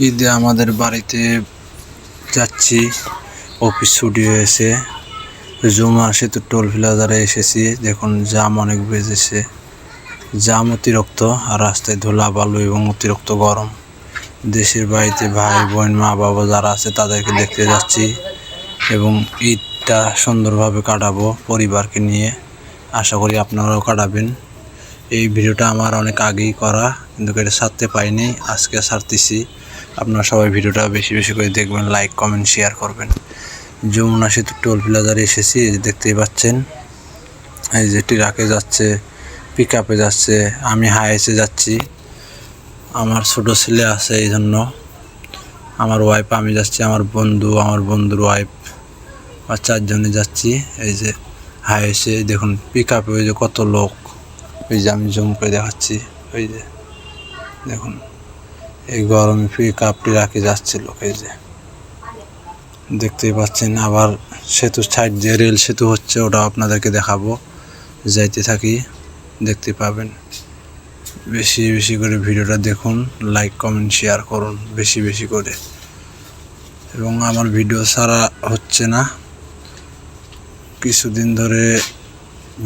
ঈদে আমাদের বাড়িতে যাচ্ছি, অফিস ছুটি হয়েছে। জুমার সেতু টোল প্লাজারে এসেছি। দেখুন জাম অনেক বেজেছে, জাম অতিরিক্ত, আর রাস্তায় ধুলা বালু এবং অতিরিক্ত গরম। দেশের বাড়িতে ভাই বোন মা বাবা যারা আছে তাদেরকে দেখতে যাচ্ছি এবং ঈদটা সুন্দরভাবে কাটাবো পরিবারকে নিয়ে। আশা করি আপনারাও কাটাবেন। এই ভিডিওটা আমার অনেক আগেই করা, কিন্তু এটা ছাড়তে পাইনি, আজকে ছাড়তেছি। আপনারা সবাই ভিডিওটা বেশি বেশি করে দেখবেন, লাইক কমেন্ট শেয়ার করবেন। যমুনা সেতু টোল প্লাজারে এসেছি, এই যে দেখতেই পাচ্ছেন। এই যে ট্রাকে যাচ্ছে, পিক আপে যাচ্ছে, আমি হাইসে যাচ্ছি। আমার ছোট ছেলে আছে, এই জন্য আমার ওয়াইফ, আমি যাচ্ছি, আমার বন্ধুর ওয়াইফ, আর চারজনে যাচ্ছি। এই যে হাইসে দেখুন পিক আপে ওই যে কত লোক, ওই যে আমি জুম করে দেখাচ্ছি, ওই যে দেখুন এই গরমে পিক আপটি রাখে যাচ্ছে লোক, এই যে দেখতেই পাচ্ছেন। আবার সেতুর সাইড দিয়ে রেল সেতু হচ্ছে, ওটা আপনাদেরকে দেখাবো, যাইতে থাকি, দেখতে পাবেন। বেশি বেশি করে ভিডিওটা দেখুন, লাইক কমেন্ট শেয়ার করুন বেশি বেশি করে। এবং আমার ভিডিও ছাড়া হচ্ছে না, কিছুদিন ধরে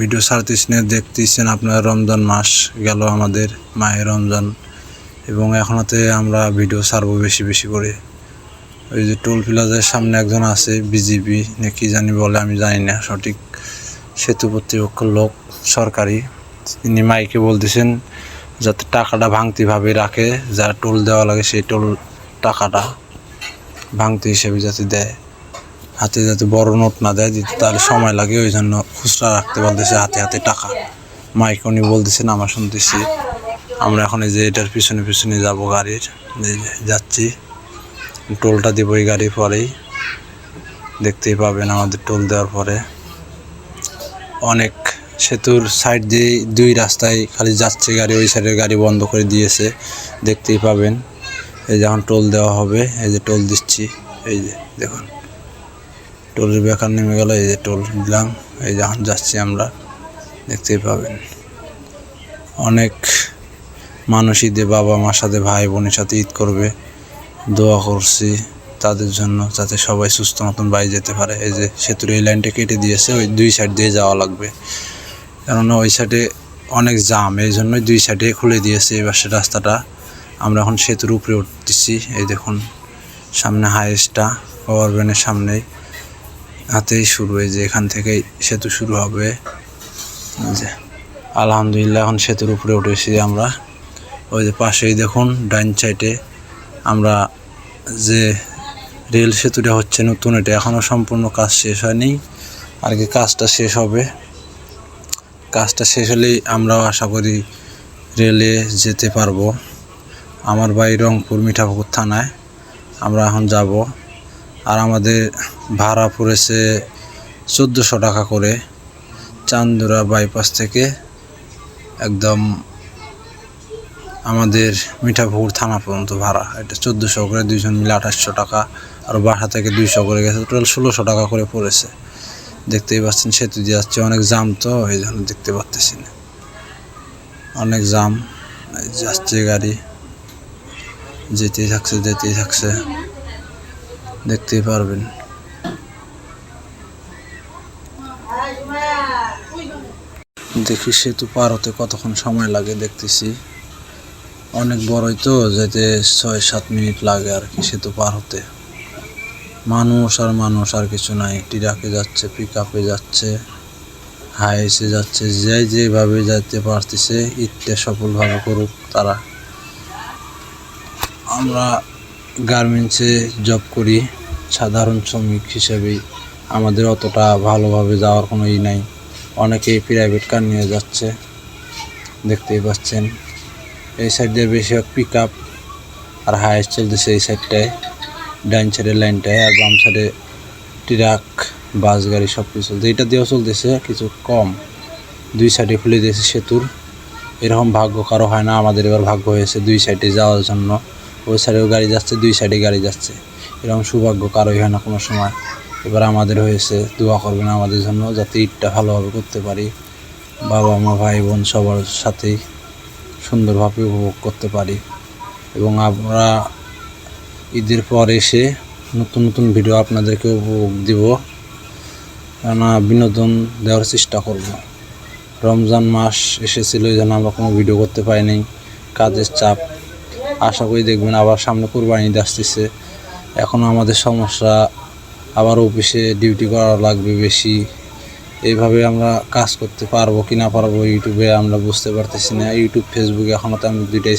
ভিডিও ছাড়তেছি না, দেখতেছেন আপনার। রমজান মাস গেল আমাদের, মাহে রমজান, এবং এখনতে আমরা ভিডিও ছাড়বো বেশি বেশি করে। ওই যে টোল প্লাজার সামনে একজন আছে, বিজিবি না কি জানি বলে, আমি জানি না সঠিক, সেতু কর্তৃপক্ষের লোক সরকারি। তিনি মাইকে বলতেছেন যাতে টাকাটা ভাঙতিভাবে রাখে, যা টোল দেওয়া লাগে সেই টোল টাকাটা ভাঙতি হিসেবে যাতে দেয়, হাতে যাতে বড় নোট না দেয়, দিতে তাহলে সময় লাগে, ওই জন্য খুচরা রাখতে বলতেছে, হাতে হাতে টাকা। মাইক উনি বলতেছেন, আমরা শুনতেছি। আমরা এখন এই যে এটার পিছনে পিছনে যাব, গাড়ির যাচ্ছি, টোলটা দেবো এই গাড়ির পরেই, দেখতেই পাবেন আমাদের টোল দেওয়ার পরে। অনেক সেতুর সাইড দিয়ে দুই রাস্তায় খালি যাচ্ছে গাড়ি, ওই সাইডের গাড়ি বন্ধ করে দিয়েছে, দেখতেই পাবেন। এই যখন টোল দেওয়া হবে, এই যে টোল দিচ্ছি, এই যে দেখুন টোলের বেকার নেমে গেল, এই যে টোল দিলাম, এই যখন যাচ্ছি আমরা, দেখতেই পাবেন। অনেক মানুষ ঈদে বাবা মার সাথে ভাই বোনের সাথে ঈদ করবে, দোয়া করছি তাদের জন্য, যাতে সবাই সুস্থ মতন বাড়ি যেতে পারে। এই যে সেতুর এই লাইনটা কেটে দিয়েছে, ওই দুই সাইড দিয়ে যাওয়া লাগবে, কেননা ওই সাইডে অনেক জাম, এই জন্যই দুই সাইডে খুলে দিয়েছে এই পাশের রাস্তাটা। আমরা এখন সেতুর উপরে উঠতেছি, এই দেখুন সামনে হাইস্টটা, ওভারব্রিজের সামনেই, হাতেই শুরু, এই যে এখান থেকেই সেতু শুরু হবে। যে আলহামদুলিল্লাহ এখন সেতুর উপরে উঠেছি আমরা। ওই যে পাশেই দেখুন ডাইন সাইডে আমরা যে রেল সেতুটা হচ্ছে নতুন, এটা এখনও সম্পূর্ণ কাজ শেষ হয়নি, আর কি কাজটা শেষ হবে। কাজটা শেষ হলেই আমরাও আশা করি রেলে যেতে পারবো। আমার বাড়ি রংপুর মিঠাপুকুর থানায়, আমরা এখন যাব। আর আমাদের ভাড়া পড়েছে 1400 টাকা করে, চান্দুরা বাইপাস থেকে একদম আমাদের মিঠাপুকুর থানা পর্যন্ত ভাড়া, এটা 1400 করে, দুইজন মিলে 2800 টাকা, আর বাসা থেকে 200 করে গেছে, টোটাল 1600 টাকা করে পড়েছে। দেখতেই পাচ্ছেন সেতু দিয়ে যাচ্ছে, অনেক জাম, তো এই জন্য দেখতে পাচ্তেছি না, অনেক জাম, যাচ্ছে গাড়ি, যেতেই থাকছে, দেখতেই পারবেন। দেখি সেতু পার হতে কতক্ষণ সময় লাগে, দেখতেছি অনেক বড়ই তো, যেতে 6-7 মিনিট লাগে আর কি সেতু পার হতে। মানুষ আর কিছু নাই, ট্রাকে যাচ্ছে, পিক আপে যাচ্ছে, হাইসে যাচ্ছে, যেভাবে যেতে পারতেছে, ঈদটা সফলভাবে করুক তারা। আমরা গার্মেন্টসে জব করি, সাধারণ শ্রমিক হিসেবেই, আমাদের অতটা ভালোভাবে যাওয়ার কোনো নাই, অনেকেই প্রাইভেট কার নিয়ে যাচ্ছে, দেখতেই পাচ্ছেন। এই সাইড দিয়ে বেশিরভাগ পিক আপ আর হাইস চলতেছে এই সাইডটায়, ডাইন সাইডের লাইনটায়, আর বাম সাইডে ট্রাক বাস গাড়ি সব কিছু চলছে, এটা দিয়েও চলতেছে কিছু কম। দুই সাইডে খুলে দিয়েছে সেতুর, এরকম ভাগ্য কারো হয় না, আমাদের এবার ভাগ্য হয়েছে দুই সাইডে যাওয়ার জন্য। ওই সাইডেও গাড়ি যাচ্ছে, দুই সাইডে গাড়ি যাচ্ছে, এরকম সৌভাগ্য কারোই হয় না কোনো সময়। এবার আমাদের হয়েছে, দোয়া করবেন আমাদের জন্য, যাতে ঈদটা ভালোভাবে করতে পারি, বাবা মা ভাই বোন সবার সাথেই সুন্দরভাবে উপভোগ করতে পারি। এবং আমরা ঈদের পর এসে নতুন নতুন ভিডিও আপনাদেরকে উপভোগ দিব, বিনোদন দেওয়ার চেষ্টা করব। রমজান মাস এসেছিল, এই জন্য আমরা কোনো ভিডিও করতে পারিনি, কাজের চাপ। আশা করি দেখবেন আবার সামনে কোরবানি ঈদ আসতেছে, এখনও আমাদের সমস্যা, আবার অফিসে ডিউটি করা লাগবে বেশি। এইভাবে আমরা কাজ করতে পারবো কি না পারবো ইউটিউবে আমরা বুঝতে পারতেছি না। ইউটিউব ফেসবুক এখনও তো আমি দুইটাই